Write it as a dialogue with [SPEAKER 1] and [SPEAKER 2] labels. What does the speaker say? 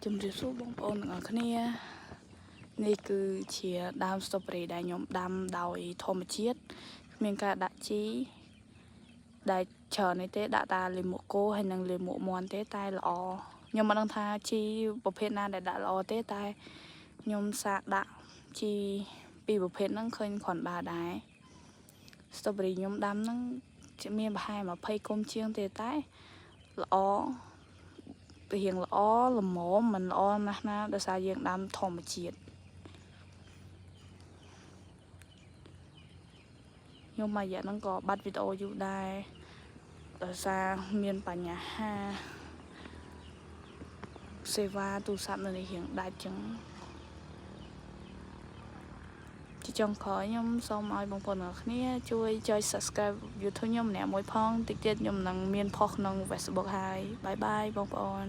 [SPEAKER 1] ជំរាបសួរបងប្អូនទាំងអស់គ្នានេះគឺជាដើម strawberry ដែលខ្ញុំដាំដោយធម្មជាតិគ្មានការដាក់ជីដែលច្រើននេះទេដាក់តាលាមកគោហើយនិងលាមកមាន់ទេតែល្អខ្ញុំមិនដឹងថាជីប្រភេទណាដែលដាក់ល្អទេតែខ្ញុំសាកដាក់ជីពីរប្រភេទហ្នឹងឃើញគ្រាន់បើដែរ strawberry ខ្ញុំដាំហ្នឹងមានប្រហែល20គុំជាងទេតែល្អរៀងល្អល្មមមិនល្អណាស់ណាដោយសារយើងដាំធម្មជាតិខ្ញុំមួយរយៈហ្នឹងក៏បាត់វីដេអូយូរដែរដោយសារមានបញ្ហាសេវាទូរស័ព្ទនៅនេះរៀងដាច់ចឹងជាចុងក្រោយខ្ញុំសូមឲ្យបងប្អូនទាំងគ្នាជួយចុច Subscribe YouTube ខ្ញុំម្នាក់មួយផងតិចទៀតខ្ញុំនឹងមានផុសក្នុង Facebook ហើយបាយបាយបងប្អូន